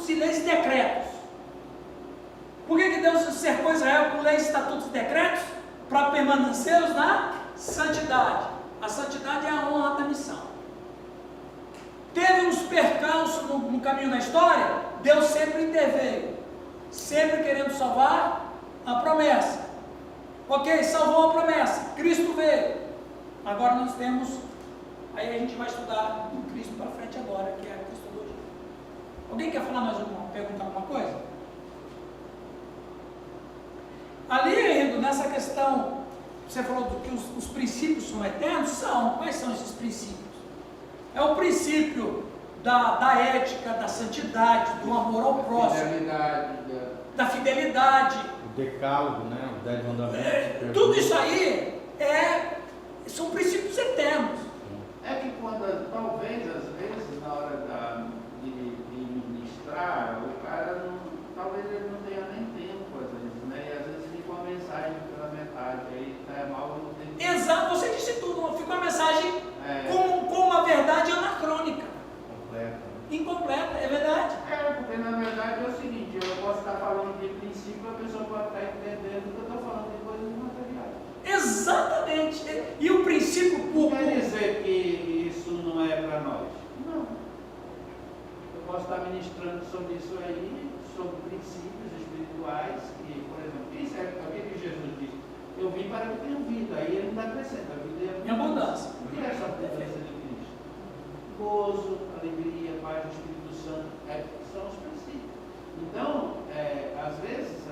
estatutos e leis e decretos. Por que Deus cercou Israel com leis, estatutos e decretos? Para permanecê-los na santidade. A santidade é a honra da missão. Teve uns percalços no caminho da história, Deus sempre interveio, sempre querendo salvar a promessa. Ok, salvou a promessa, Cristo veio. Agora nós temos, aí a gente vai estudar o Cristo para frente agora, que é a cristologia. Alguém quer falar mais uma, perguntar alguma coisa? Ali, Henrique, nessa questão, você falou que os princípios são eternos? São. Quais são esses princípios? É o princípio da ética, da santidade, do amor ao próximo, da fidelidade. O decálogo, né? Os 10 mandamentos. Tudo isso aí são princípios eternos. É que quando, talvez, às vezes, na hora de ministrar, o cara talvez ele não tenha nem tempo, às vezes, né? E às vezes fica uma mensagem pela metade, aí tá mal, não tem tempo. Exato, você disse tudo, fica uma mensagem com uma verdade anacrônica. Incompleta, é verdade. Porque na verdade é o seguinte, eu posso estar falando de princípio, a pessoa pode estar entendendo que eu estou falando de coisas materiais. Exatamente. E o princípio público. Quer dizer que isso não é para nós? Não. Eu posso estar ministrando sobre isso aí, sobre princípios espirituais, que, por exemplo, isso é o que Jesus disse. Eu vim para que tenham vida, aí ele não dá acrescenta, a vida é em abundância. O que é essa abundância de Cristo? Gozo, alegria, paz do Espírito Santo, são os princípios. Então, às vezes,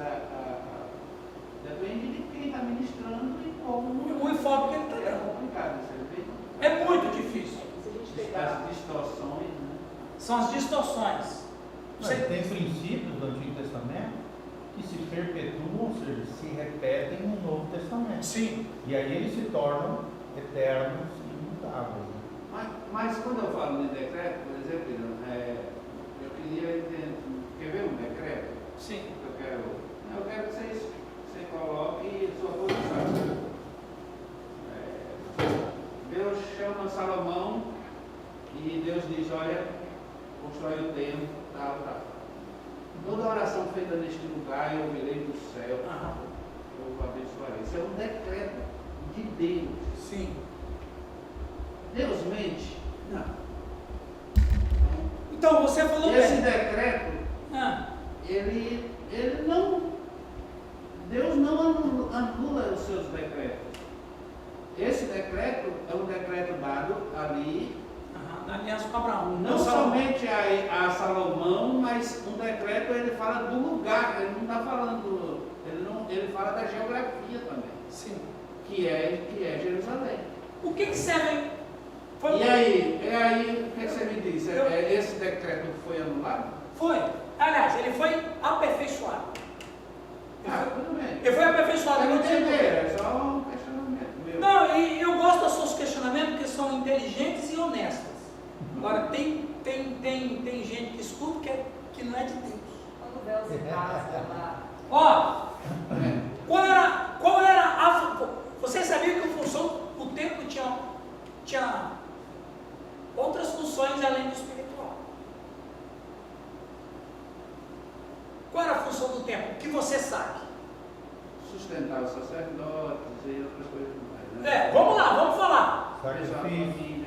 depende de quem está ministrando e como. O enfoque que ele está É dando. complicado, você vê? É muito difícil. As distorções, né? São as distorções. Tem princípios do Antigo Testamento que se perpetuam, ou seja, se repetem no Novo Testamento. Sim. E aí eles se tornam eternos e imutáveis. Mas quando eu falo de decreto, por exemplo, eu queria entender. Quer ver um decreto? Sim. Eu quero que você coloque a sua posição. Deus chama Salomão e Deus diz, olha, constrói o templo, tal. Toda oração feita neste lugar eu ouvirei do céu, eu o abençoarei. Isso é um decreto de Deus. Sim. Deus mente? Não. Então você falou esse bem. decreto, ele não, Deus não anula os seus decretos. Esse decreto é um decreto dado ali, Na aliança com Abraão. não somente a Salomão, mas um decreto ele fala do lugar, ele não está falando, ele fala da geografia também. Sim. Que é Jerusalém. O que serve? E aí, o que você me diz? Esse decreto foi anulado? Foi. Aliás, ele foi aperfeiçoado. Tudo bem. Ele foi aperfeiçoado. Eu não entendi, é só um questionamento meu. Não, e eu gosto dos seus questionamentos porque são inteligentes e honestas. Agora, tem gente que escuta que não é de Deus. Quando Deus se passa lá. Ó, qual era a... Você sabia que o templo tinha outras funções além do espiritual? Qual era a função do templo? Que você sabe? Sustentar os sacerdotes e outras coisas mais, né? Vamos lá, vamos falar.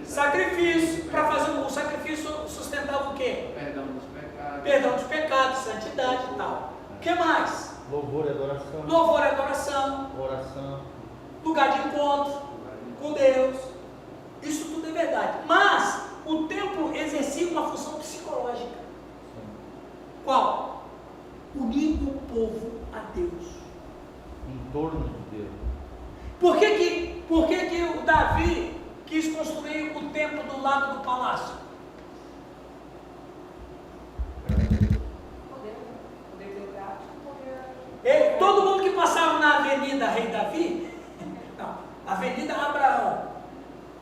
Sacrifício. Para fazer o sacrifício sustentava o quê? Perdão dos pecados. Perdão dos pecados, santidade e tal. O que mais? Louvor e adoração. Louvor e adoração. Oração. Lugar de encontro com Deus. Isso tudo é verdade. Mas o templo exercia uma função psicológica. Sim. Qual? Unir o povo a Deus. Em torno de Deus. Por que que o Davi quis construir o templo do lado do palácio? Poder teocrático, Todo mundo que passava na Avenida Rei Davi, não, Avenida Abraão,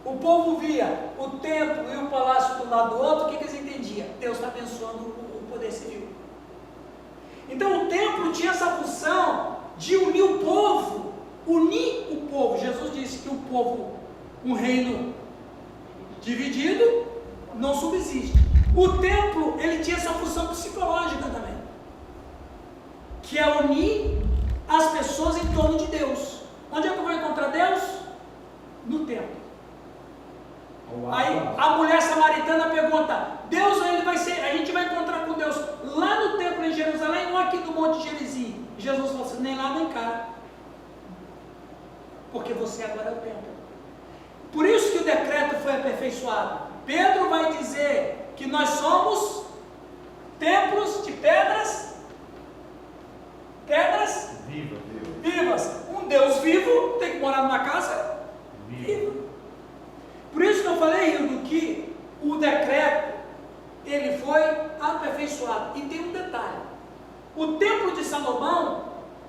o povo via o templo e o palácio do lado do outro, o que eles entendiam? Deus está abençoando o poder civil. Então o templo tinha essa função de unir o povo. Jesus disse que o povo, um reino dividido, não subsiste. O templo, ele tinha essa função psicológica. que é unir as pessoas em torno de Deus. Onde é que eu vou encontrar Deus? No templo. Aí a mulher samaritana pergunta: Deus, ele vai ser, a gente vai encontrar com Deus lá no templo em Jerusalém ou aqui no Monte Gerizim? Jesus falou assim: nem lá nem cá, porque você agora é o templo. Por isso que o decreto foi aperfeiçoado. Pedro vai dizer que nós somos templos de pedras vivas. Um Deus vivo tem que morar numa casa viva. Por isso que eu falei, Hildo, que o decreto ele foi aperfeiçoado. E tem um detalhe: o templo de Salomão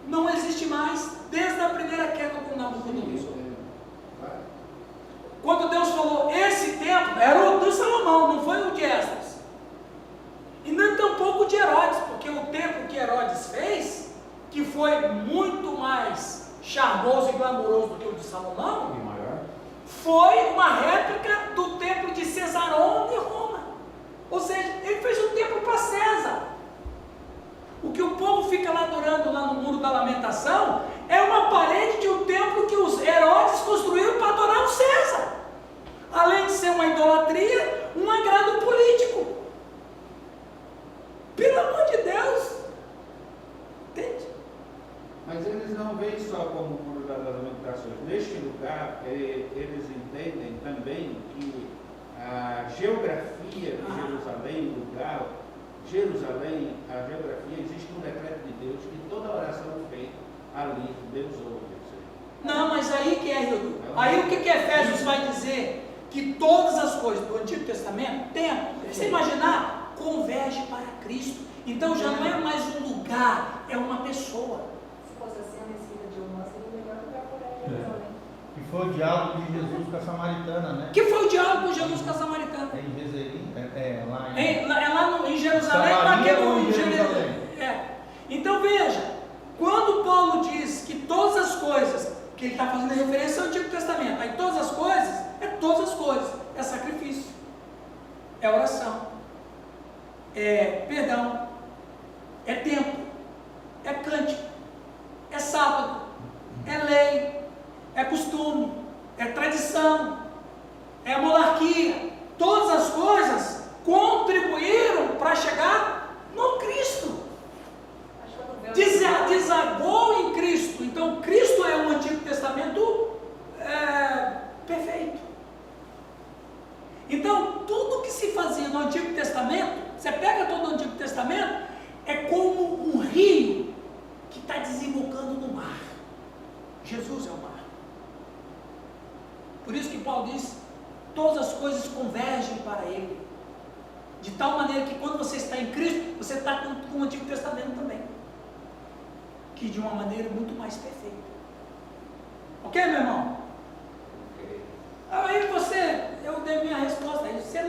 não existe mais desde a primeira queda com Nabucodonosor. Quando Deus falou esse templo, era o de Salomão, não foi o de Esdras. E nem tampouco o de Herodes, porque o templo que Herodes fez, que foi muito mais charmoso e glamouroso do que o de Salomão, foi uma réplica do templo de Cesarão de Roma. Ou seja, ele fez um templo para César. O que o povo fica lá adorando lá no Muro da Lamentação é uma parede de um templo que os Herodes construíram para adorar o César. Além de ser uma idolatria, um agrado político. Pelo amor de Deus. Entende? Mas eles não veem só como o Muro das Lamentações. Neste lugar, eles entendem também que a geografia de Jerusalém, lugar, Jerusalém, a geografia, existe um decreto de Deus que toda oração feita ali, Deus ouve. Não, mas aí que é, Hildo. Aí o que Efésios vai dizer? Que todas as coisas do Antigo Testamento, tempo, você imaginar, converge para Cristo. Então já não é mais um lugar, é uma pessoa. Se fosse assim, a descida de uma seria o melhor lugar para Jerusalém. Que foi o diálogo de Jesus com a samaritana, né? Que foi o diálogo com Jesus com a samaritana. É em Jezerim, Em Jerusalém, Samaria ou naquele em Jerusalém? Então veja, quando Paulo diz que todas as coisas, que ele está fazendo referência ao Antigo Testamento, aí todas as coisas, é sacrifício, é oração, é perdão, é tempo, é cântico, é sábado, é lei, é costume, é tradição, é monarquia. Todas as coisas contribuíram para chegar no Cristo. Desagou em Cristo. Então Cristo é o Antigo Testamento perfeito. Então tudo que se fazia no Antigo Testamento, você pega todo o Antigo Testamento, é como um rio que está desembocando no mar. Jesus é o mar. Por isso que Paulo diz: todas as coisas convergem para Ele, de tal maneira que quando você está em Cristo, você está com o Antigo Testamento também, que de uma maneira muito mais perfeita. Ok, meu irmão? Aí eu dei minha resposta, aí você